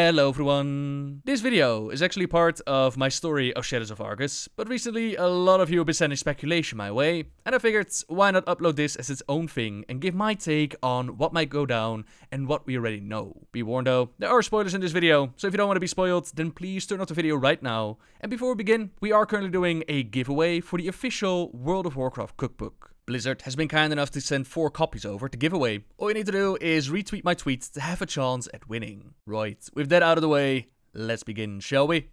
Hello everyone! This video is actually part of my story of Shadows of Argus, but recently a lot of you have been sending speculation my way, and I figured why not upload this as its own thing and give my take on what might go down and what we already know. Be warned though, there are spoilers in this video, so if you don't want to be spoiled, then please turn off the video right now. And before we begin, we are currently doing a giveaway for the official World of Warcraft cookbook. Blizzard has been kind enough to send 4 copies over to give away. All you need to do is retweet my tweet to have a chance at winning. Right, with that out of the way, let's begin, shall we?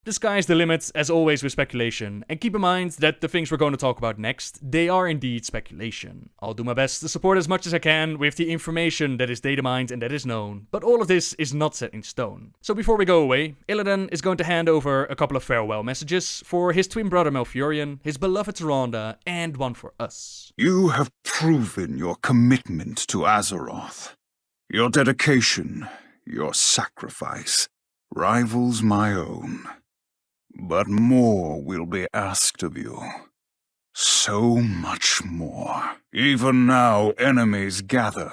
The sky's the limit, as always with speculation, and keep in mind that the things we're going to talk about next, they are indeed speculation. I'll do my best to support as much as I can with the information that is data mined and that is known, but all of this is not set in stone. So before we go away, Illidan is going to hand over a couple of farewell messages for his twin brother Malfurion, his beloved Tyrande, and one for us. You have proven your commitment to Azeroth. Your dedication, your sacrifice, rivals my own. But more will be asked of you. So much more. Even now enemies gather,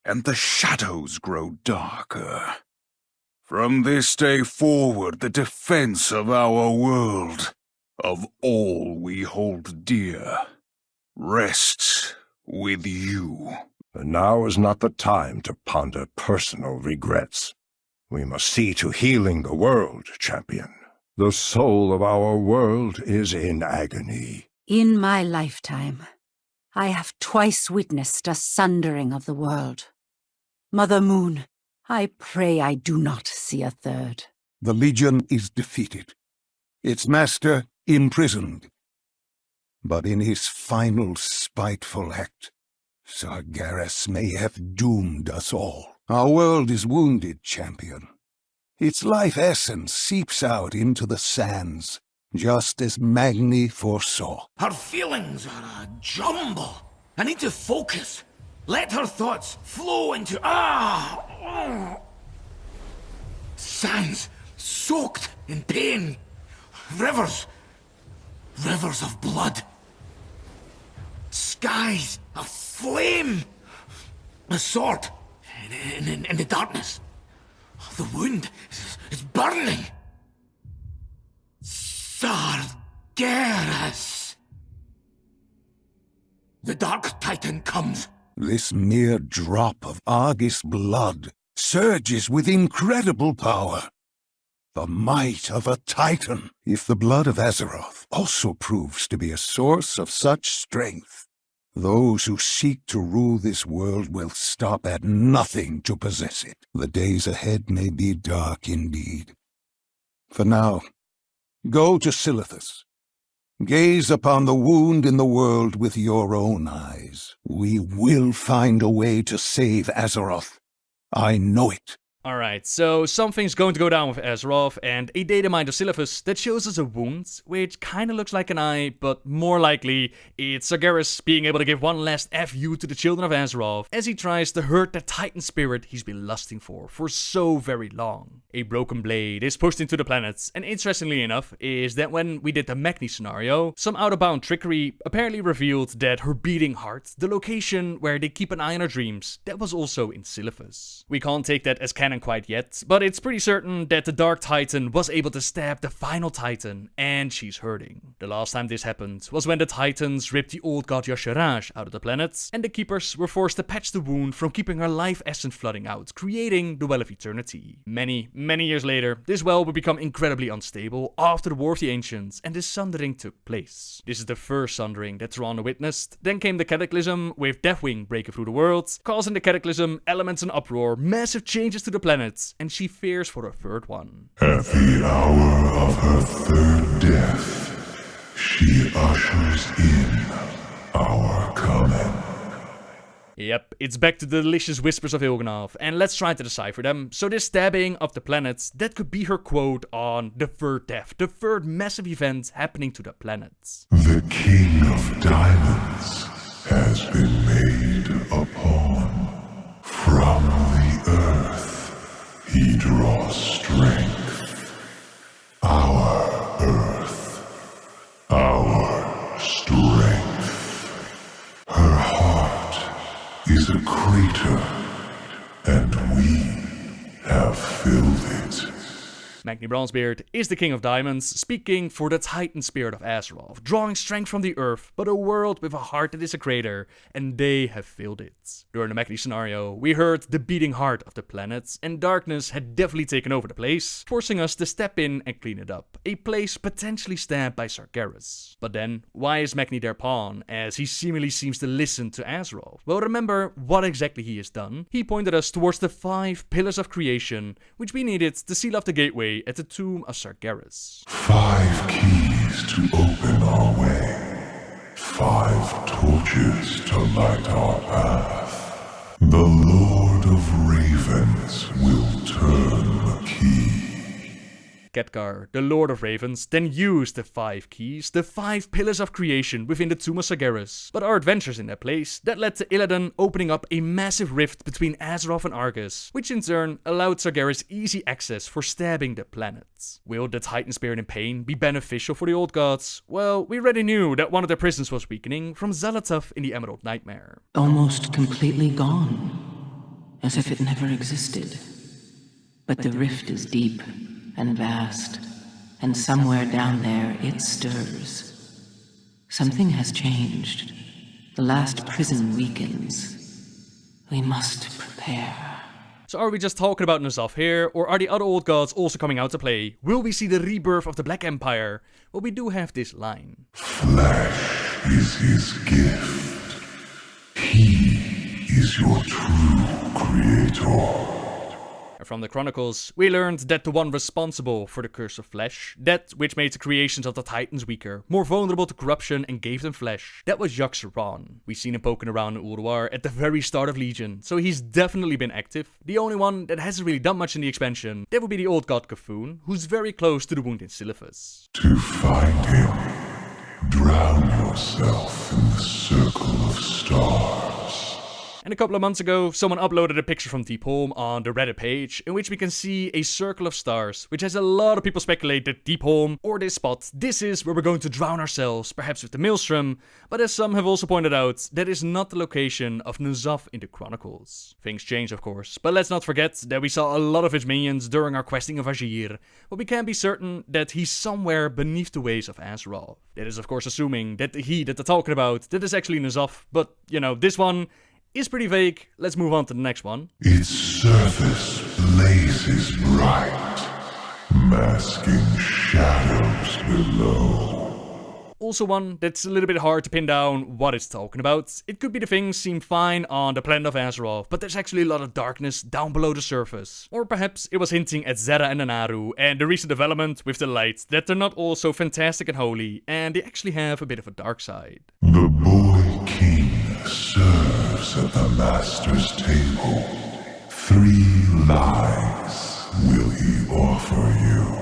and the shadows grow darker. From this day forward, the defense of our world, of all we hold dear, rests with you. Now is not the time to ponder personal regrets. We must see to healing the world, champion. The soul of our world is in agony. In my lifetime, I have twice witnessed a sundering of the world. Mother Moon, I pray I do not see a third. The Legion is defeated, its master imprisoned. But in his final spiteful act, Sargeras may have doomed us all. Our world is wounded, champion. Its life essence seeps out into the sands, just as Magni foresaw. Her feelings are a jumble. I need to focus. Let her thoughts flow into... Sands soaked in pain. Rivers. Rivers of blood. Skies of flame. A sword in the darkness. The wound is burning. Sargeras. The Dark Titan comes. This mere drop of Argus blood surges with incredible power. The might of a Titan. If the blood of Azeroth also proves to be a source of such strength, those who seek to rule this world will stop at nothing to possess it. The days ahead may be dark indeed. For now, go to Silithus. Gaze upon the wound in the world with your own eyes. We will find a way to save Azeroth. I know it. Alright, so something's going to go down with Azeroth, and a data mine of Silithus that shows us a wound, which kinda looks like an eye, but more likely, it's Sargeras being able to give one last FU to the children of Azeroth, as he tries to hurt the Titan spirit he's been lusting for so very long. A broken blade is pushed into the planets, and interestingly enough, is that when we did the Magni scenario, some out-of-bound trickery apparently revealed that her beating heart, the location where they keep an eye on her dreams, that was also in Silithus. We can't take that as canon quite yet, but it's pretty certain that the Dark Titan was able to stab the final Titan, and she's hurting. The last time this happened was when the Titans ripped the old god Yogg-Saron out of the planet, and the Keepers were forced to patch the wound from keeping her life essence flooding out, creating the Well of Eternity. Many years later, this well would become incredibly unstable after the War of the Ancients, and this sundering took place. This is the first sundering that Tyrande witnessed. Then came the Cataclysm, with Deathwing breaking through the world, causing the Cataclysm, elements in uproar, massive changes to the planets, and she fears for a third one. At the hour of her third death, she ushers in our coming. Yep, it's back to the delicious whispers of Il'gynoth, and let's try to decipher them. So this stabbing of the planets, that could be her quote on the third death, the third massive event happening to the planets. The King of Diamonds has been made a pawn. From the earth he draws strength. Our earth, our strength. Her heart is a crater, and we have filled it. Magni Bronzebeard is the King of Diamonds, speaking for the Titan spirit of Azeroth, drawing strength from the earth, but a world with a heart that is a crater, and they have filled it. During the Magni scenario, we heard the beating heart of the planets, and darkness had definitely taken over the place, forcing us to step in and clean it up, a place potentially stabbed by Sargeras. But then, why is Magni their pawn, as he seemingly seems to listen to Azeroth? Well, remember what exactly he has done? He pointed us towards the 5 pillars of creation, which we needed to seal off the gateway at the tomb of Sargeras. 5 keys to open our way. 5 torches to light our path. The Lord of Ravens will turn the key. Khadgar, the Lord of Ravens, then used the 5 keys, the 5 pillars of creation within the tomb of Sargeras. But our adventures in that place, that led to Illidan opening up a massive rift between Azeroth and Argus, which in turn allowed Sargeras easy access for stabbing the planets. Will the Titan Spirit in pain be beneficial for the old gods? Well, we already knew that one of their prisons was weakening from Xal'atath in the Emerald Nightmare. Almost completely gone, as if it never existed. But the rift is deep and vast, and somewhere down there it stirs. Something has changed. The last prison weakens. We must prepare. So are we just talking about Nozdormu here, or are the other old gods also coming out to play? Will we see the rebirth of the Black Empire? Well, we do have this line. Flesh is his gift. He is your true creator. From the Chronicles, we learned that the one responsible for the Curse of Flesh, that which made the creations of the Titans weaker, more vulnerable to corruption and gave them flesh, that was Yogg-Saron. We've seen him poking around in Ulduar at the very start of Legion, so he's definitely been active. The only one that hasn't really done much in the expansion, that would be the old god Kafun, who's very close to the wounded Silithus. To find him, drown yourself in the circle of stars. And a couple of months ago, someone uploaded a picture from Deep Home on the Reddit page, in which we can see a circle of stars, which has a lot of people speculate that Deep Home, or this spot, this is where we're going to drown ourselves, perhaps with the Maelstrom, but as some have also pointed out, that is not the location of Nozdormu in the Chronicles. Things change, of course, but let's not forget that we saw a lot of his minions during our questing of Azshara, but we can be certain that he's somewhere beneath the waves of Azeroth. That is, of course, assuming that the he that they're talking about, that is actually Nozdormu, but, you know, this one is pretty vague. Let's move on to the next one. Its surface blazes bright, masking shadows below. Also one that's a little bit hard to pin down what it's talking about. It could be the things seem fine on the planet of Azeroth, but there's actually a lot of darkness down below the surface. Or perhaps it was hinting at Zera and Anaru and the recent development with the light, that they're not all so fantastic and holy, and they actually have a bit of a dark side. The boy king serves at the master's table. 3 lies will he offer you.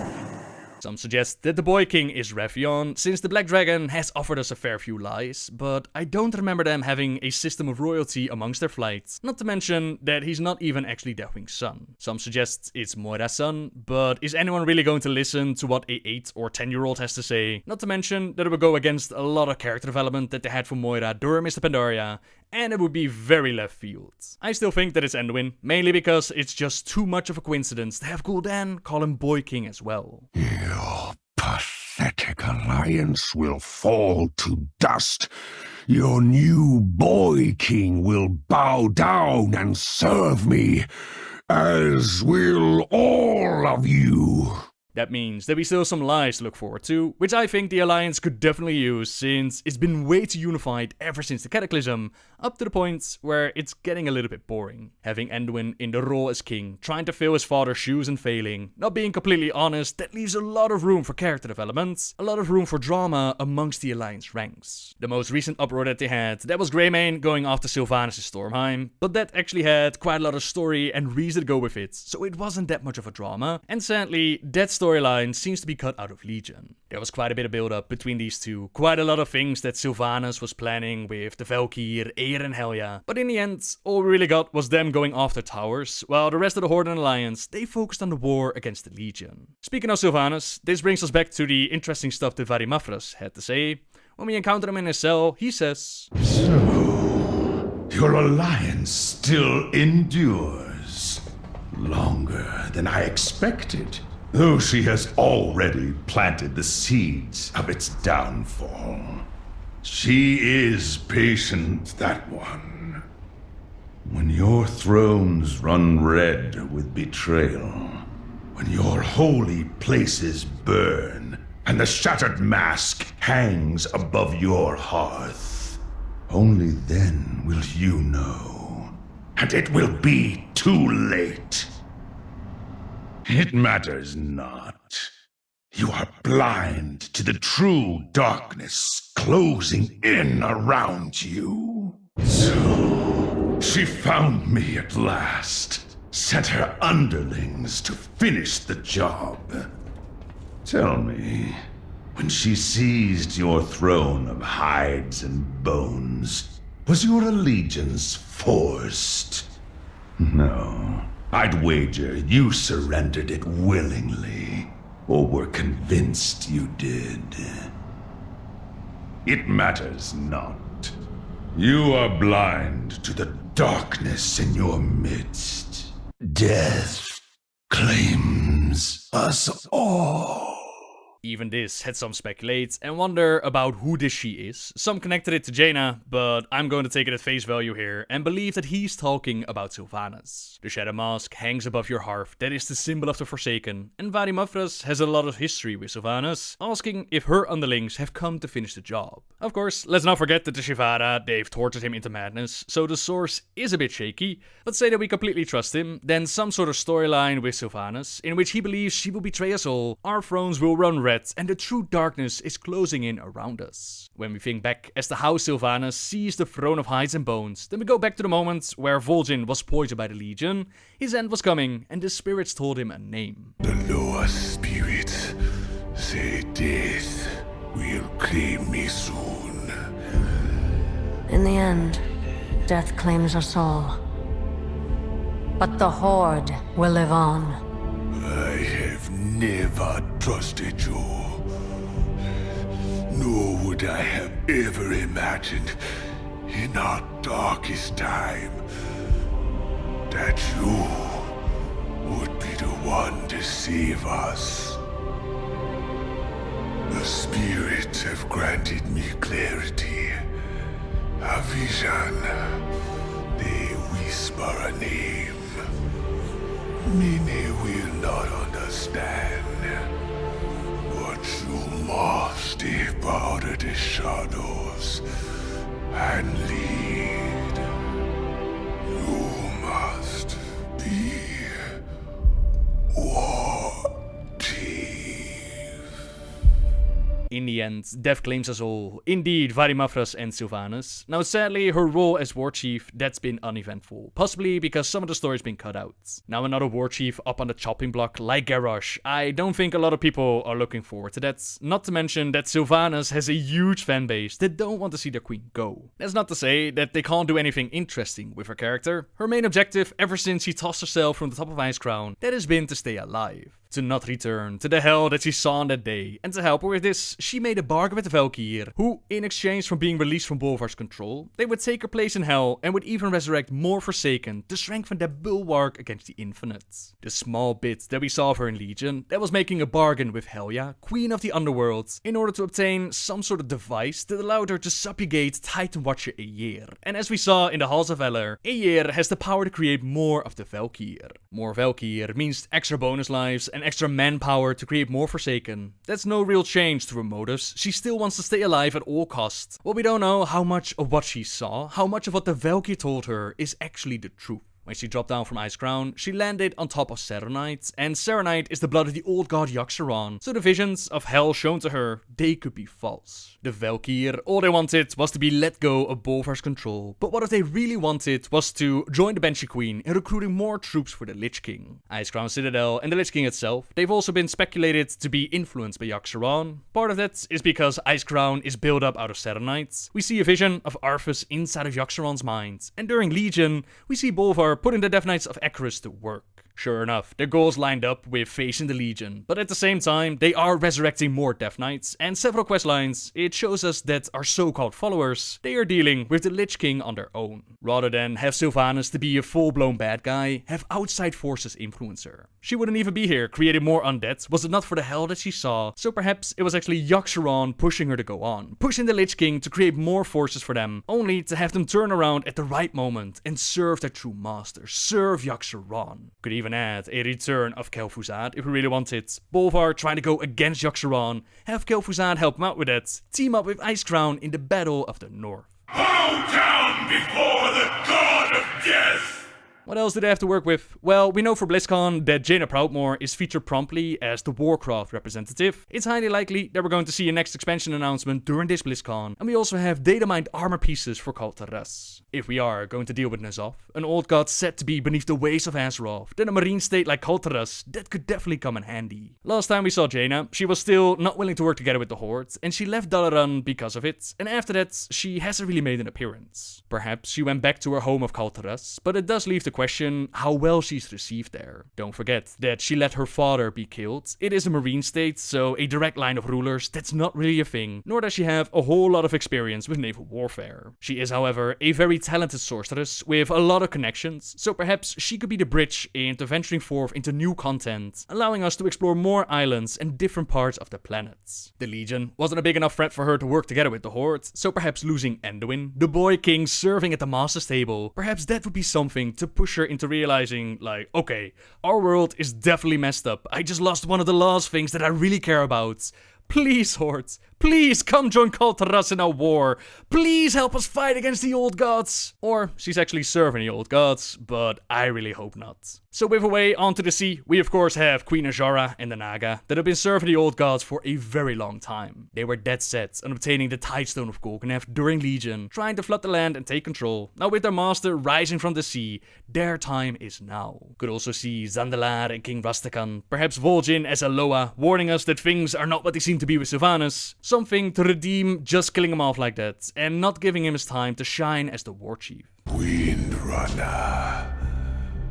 Some suggest that the Boy King is Raytheon, since the Black Dragon has offered us a fair few lies, but I don't remember them having a system of royalty amongst their flights, not to mention that he's not even actually Deathwing's son. Some suggest it's Moira's son, but is anyone really going to listen to what a 8 or 10-year-old has to say? Not to mention that it would go against a lot of character development that they had for Moira during Mr. Pandaria, and it would be very left field. I still think that it's Anduin, mainly because it's just too much of a coincidence to have Gul'dan call him Boy King as well. Your pathetic alliance will fall to dust. Your new Boy King will bow down and serve me, as will all of you. That means that we still have some lies to look forward to, which I think the Alliance could definitely use, since it's been way too unified ever since the Cataclysm, up to the point where it's getting a little bit boring. Having Anduin in the role as king, trying to fill his father's shoes and failing, not being completely honest, that leaves a lot of room for character development, a lot of room for drama amongst the Alliance ranks. The most recent uproar that they had, that was Greymane going after Sylvanas' Stormheim, but that actually had quite a lot of story and reason to go with it, so it wasn't that much of a drama, and sadly, that storyline seems to be cut out of Legion. There was quite a bit of build-up between these two, quite a lot of things that Sylvanas was planning with the Valkyr, Eir and Helya, but in the end, all we really got was them going after towers, while the rest of the Horde and Alliance, they focused on the war against the Legion. Speaking of Sylvanas, this brings us back to the interesting stuff that Varimathras had to say. When we encounter him in his cell, he says, "So, your alliance still endures. Longer than I expected, though she has already planted the seeds of its downfall. She is patient, that one. When your thrones run red with betrayal, when your holy places burn, and the shattered mask hangs above your hearth, only then will you know. And it will be too late. It matters not. You are blind to the true darkness closing in around you. So, she found me at last, sent her underlings to finish the job. Tell me, when she seized your throne of hides and bones, was your allegiance forced? No. I'd wager you surrendered it willingly, or were convinced you did. It matters not. You are blind to the darkness in your midst. Death claims us all. Even this had some speculate and wonder about who this she is. Some connected it to Jaina, but I'm going to take it at face value here and believe that he's talking about Sylvanas. The shadow mask hangs above your hearth, that is the symbol of the Forsaken, and Varimathras has a lot of history with Sylvanas, asking if her underlings have come to finish the job. Of course, let's not forget that the Shivara, they've tortured him into madness, so the source is a bit shaky. Let's say that we completely trust him, then some sort of storyline with Sylvanas, in which he believes she will betray us all, our thrones will run red, and the true darkness is closing in around us. When we think back as to how Sylvanas seized the throne of hides and bones, then we go back to the moment where Vol'jin was poisoned by the Legion, his end was coming, and the spirits told him a name. The lower spirits say death will claim me soon. In the end, death claims us all. But the Horde will live on. I have never trusted you. Nor would I have ever imagined in our darkest time that you would be the one to save us. The spirits have granted me clarity, a vision. They whisper a name. Many will not understand, but you must step out of the shadows and lead. You must be War Chief. In the end, death claims us all. Indeed, Varimathras and Sylvanas. Now sadly, her role as war chief, that's been uneventful. Possibly because some of the story's been cut out. Now another war chief up on the chopping block like Garrosh. I don't think a lot of people are looking forward to that. Not to mention that Sylvanas has a huge fanbase that don't want to see their queen go. That's not to say that they can't do anything interesting with her character. Her main objective ever since she tossed herself from the top of Icecrown, that has been to stay alive. To not return to the hell that she saw on that day. And to help her with this, she made a bargain with the Valkyr, who, in exchange for being released from Bolvar's control, they would take her place in hell and would even resurrect more Forsaken to strengthen their bulwark against the Infinite. The small bit that we saw of her in Legion, that was making a bargain with Helya, Queen of the Underworld, in order to obtain some sort of device that allowed her to subjugate Titan Watcher Aegir. And as we saw in the Halls of Valor, Aegir has the power to create more of the Valkyr. More Valkyr means extra bonus lives and extra manpower to create more Forsaken. That's no real change to her motives. She still wants to stay alive at all costs. Well, we don't know how much of what she saw, how much of what the Valkyr told her is actually the truth. When she dropped down from Icecrown, she landed on top of Serenite, and Serenite is the blood of the old god Yogg-Saron, so the visions of hell shown to her, they could be false. The Valkyr, all they wanted was to be let go of Bolvar's control, but what they really wanted was to join the Banshee Queen in recruiting more troops for the Lich King. Icecrown Citadel and the Lich King itself, they've also been speculated to be influenced by Yogg-Saron. Part of that is because Icecrown is built up out of Serenite. We see a vision of Arthas inside of Yogg-Saron's mind, and during Legion, we see Bolvar putting the Death Knights of Icarus to work. Sure enough, their goals lined up with facing the Legion, but at the same time, they are resurrecting more Death Knights, and several questlines, it shows us that our so-called followers, they are dealing with the Lich King on their own. Rather than have Sylvanas to be a full-blown bad guy, have outside forces influence her. She wouldn't even be here creating more undead was it not for the hell that she saw, so perhaps it was actually Yogg-Saron pushing her to go on, pushing the Lich King to create more forces for them, only to have them turn around at the right moment and serve their true master, serve Yogg-Saron. Could even add a return of Kel'Thuzad if we really want it. Bolvar trying to go against Yogg-Saron, have Kel'Thuzad help him out with it, team up with Icecrown in the Battle of the North. Bow down before the god of death! What else did they have to work with? Well, we know for BlizzCon that Jaina Proudmoore is featured promptly as the Warcraft representative. It's highly likely that we're going to see a next expansion announcement during this BlizzCon, and we also have data-mined armor pieces for Kul Tiras. If we are going to deal with N'Zoth, an old god said to be beneath the waves of Azeroth, then a marine state like Kul Tiras, that could definitely come in handy. Last time we saw Jaina, she was still not willing to work together with the Horde, and she left Dalaran because of it, and after that, she hasn't really made an appearance. Perhaps she went back to her home of Kul Tiras, but it does leave the question how well she's received there. Don't forget that she let her father be killed. It is a marine state, so a direct line of rulers, that's not really a thing, nor does she have a whole lot of experience with naval warfare. She is, however, a very talented sorceress with a lot of connections, so perhaps she could be the bridge into venturing forth into new content, allowing us to explore more islands and different parts of the planets. The Legion wasn't a big enough threat for her to work together with the Horde, so perhaps losing Anduin, the boy king serving at the master's table, perhaps that would be something to push her into realizing, like, okay, our world is definitely messed up. I just lost one of the last things that I really care about. Please, Horde, please come join Kul Tiras in our war. Please help us fight against the old gods. Or she's actually serving the old gods, but I really hope not. So with a way onto the sea, we of course have Queen Azshara and the Naga that have been serving the old gods for a very long time. They were dead set on obtaining the Tidestone of Golganath during Legion, trying to flood the land and take control. Now with their master rising from the sea, their time is now. Could also see Zandalar and King Rastakhan, perhaps Vol'jin as Aloha, warning us that things are not what they seem to be with Sylvanas. Something to redeem just killing him off like that, and not giving him his time to shine as the war chief. Windrunner.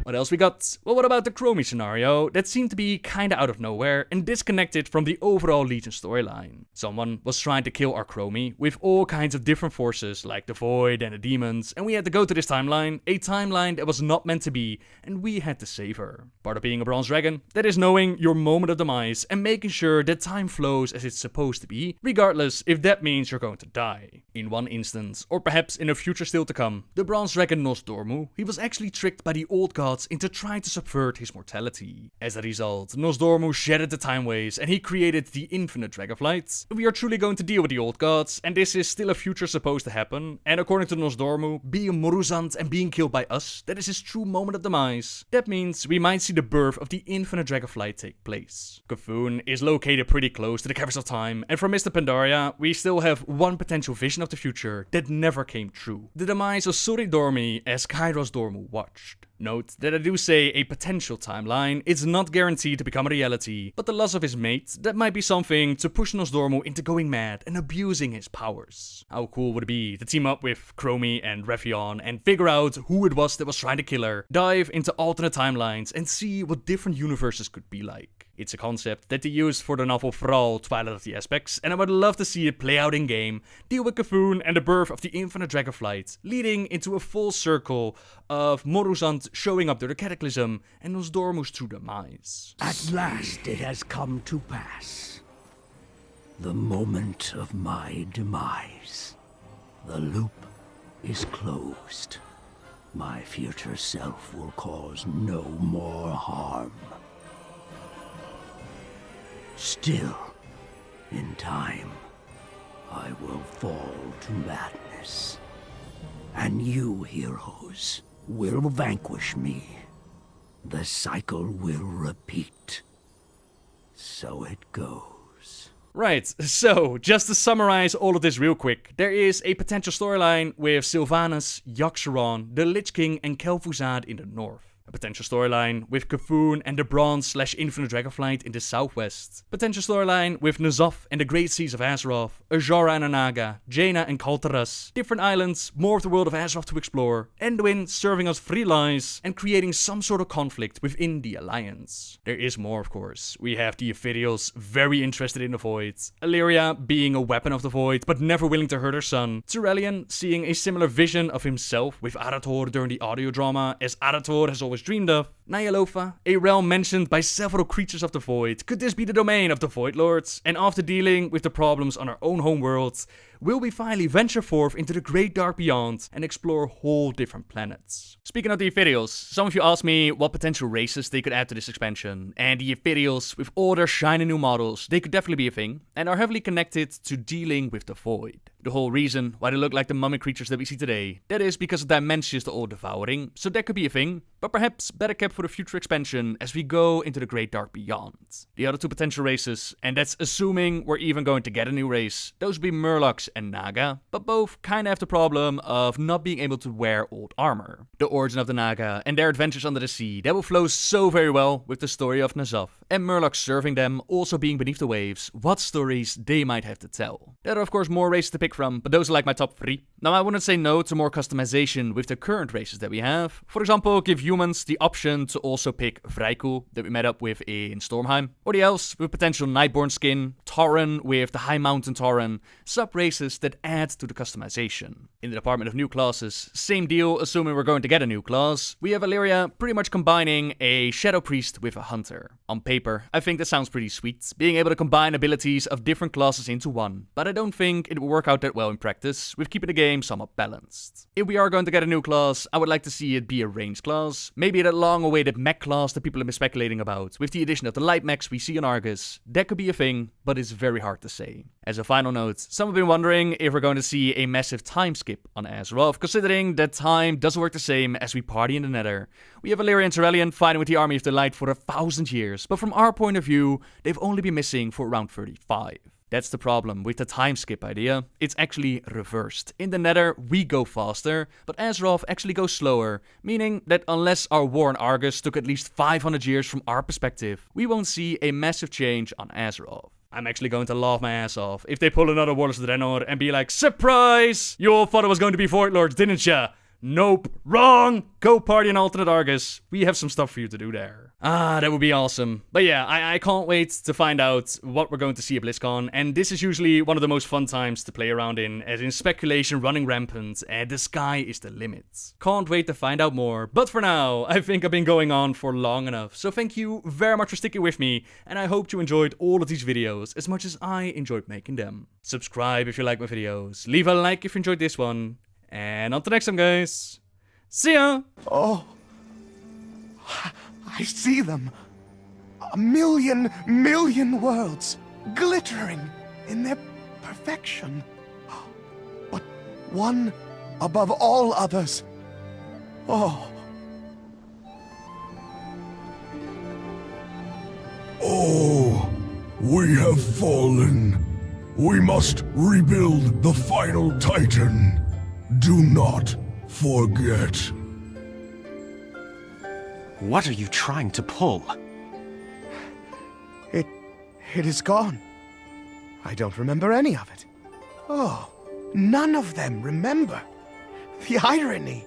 What else we got? Well, what about the Chromey scenario that seemed to be kinda out of nowhere and disconnected from the overall Legion storyline? Someone was trying to kill our Chromey with all kinds of different forces like the Void and the Demons, and we had to go to this timeline, a timeline that was not meant to be, and we had to save her. Part of being a Bronze Dragon, that is knowing your moment of demise and making sure that time flows as it's supposed to be, regardless if that means you're going to die. In one instance, or perhaps in a future still to come, the Bronze Dragon Nozdormu, he was actually tricked by the old gods into trying to subvert his mortality. As a result, Nozdormu shattered the time waves and he created the infinite Dragonflight. We are truly going to deal with the old gods, and this is still a future supposed to happen, and according to Nozdormu, being Moruzand and being killed by us, that is his true moment of demise. That means we might see the birth of the infinite Dragonflight take place. K'Vuun is located pretty close to the Caverns of Time, and from Mr. Pandaria, we still have one potential vision of the future that never came true. The demise of Suridormi as Kairos Dormu watched. Note that I do say a potential timeline, it's not guaranteed to become a reality, but the loss of his mate, that might be something to push Nozdormu into going mad and abusing his powers. How cool would it be to team up with Chromey and Raytheon and figure out who it was that was trying to kill her, dive into alternate timelines and see what different universes could be like. It's a concept that they used for the novel Thrall, Twilight of the Aspects, and I would love to see it play out in game, deal with K'Vuun and the birth of the infinite Dragonflight, leading into a full circle of Moruzand showing up to the Cataclysm and Nozdormu's true demise. At last it has come to pass. The moment of my demise. The loop is closed. My future self will cause no more harm. Still, in time, I will fall to madness. And you, heroes, will vanquish me. The cycle will repeat. So it goes. Right, so just to summarize all of this real quick, there is a potential storyline with Sylvanas, Yogg-Saron, the Lich King and Kel'Thuzad in the north. A potential storyline with K'Voon and the Bronze/Infinite Dragonflight in the southwest. Potential storyline with N'Zoth and the Great Seas of Azeroth, Azshara and Anaga, Jaina and Khaltaras, different islands, more of the world of Azeroth to explore, Anduin serving us free lies, and creating some sort of conflict within the Alliance. There is more, of course. We have the Ephirials very interested in the Void, Illyria being a weapon of the Void but never willing to hurt her son, Turellian seeing a similar vision of himself with Arator during the audio drama as Arator has always dreamed of, Nyalofa, a realm mentioned by several creatures of the Void. Could this be the domain of the Void Lords? And after dealing with the problems on our own homeworld, will we finally venture forth into the great dark beyond and explore whole different planets? Speaking of the Ephirials, some of you asked me what potential races they could add to this expansion, and the Ephirials, with all their shiny new models, they could definitely be a thing, and are heavily connected to dealing with the Void. The whole reason why they look like the mummy creatures that we see today, that is because of Dimensions the All-Devouring, so that could be a thing, but perhaps better kept for the future expansion as we go into the great dark beyond. The other two potential races, and that's assuming we're even going to get a new race, those would be Murlocs and Naga, but both kinda have the problem of not being able to wear old armor. The origin of the Naga and their adventures under the sea, that will flow so very well with the story of N'Zoth, and Murlocs serving them, also being beneath the waves, what stories they might have to tell. There are of course more races to pick from, but those are like my top 3. Now I wouldn't say no to more customization with the current races that we have. For example, give humans the option to also pick Vrykul that we met up with in Stormheim, or the elves with potential Nightborn skin, Tauren with the High Mountain Tauren, sub-races that add to the customization. In the department of new classes, same deal, assuming we're going to get a new class. We have Illyria pretty much combining a Shadow Priest with a Hunter. On paper, I think that sounds pretty sweet, being able to combine abilities of different classes into one, but I don't think it will work out that well in practice, with keeping the game somewhat balanced. If we are going to get a new class, I would like to see it be a ranged class, maybe that long-awaited mech class that people have been speculating about, with the addition of the light mechs we see on Argus. That could be a thing, but it's very hard to say. As a final note, some have been wondering if we're going to see a massive time skip on Azeroth, considering that time doesn't work the same as we party in the Nether. We have Illyria and Turellian fighting with the Army of the Light for 1,000 years, but from our point of view, they've only been missing for around 35. That's the problem with the time skip idea. It's actually reversed. In the Nether, we go faster, but Azeroth actually goes slower, meaning that unless our war on Argus took at least 500 years from our perspective, we won't see a massive change on Azeroth. I'm actually going to laugh my ass off if they pull another Warlords of Draenor and be like, surprise! You all thought it was going to be Void Lords, didn't ya? Nope, wrong! Go party in alternate Argus. We have some stuff for you to do there. Ah, that would be awesome. But yeah, I can't wait to find out what we're going to see at BlizzCon, and this is usually one of the most fun times to play around in, as in speculation running rampant, and the sky is the limit. Can't wait to find out more, but for now, I think I've been going on for long enough, so thank you very much for sticking with me, and I hope you enjoyed all of these videos as much as I enjoyed making them. Subscribe if you like my videos, leave a like if you enjoyed this one, and until next time guys, see ya! Oh, I see them. 1,000,000,000 worlds, glittering in their perfection. But one above all others. Oh. Oh, we have fallen. We must rebuild the final Titan. Do not forget. What are you trying to pull? It is gone. I don't remember any of it. Oh, none of them remember. The irony.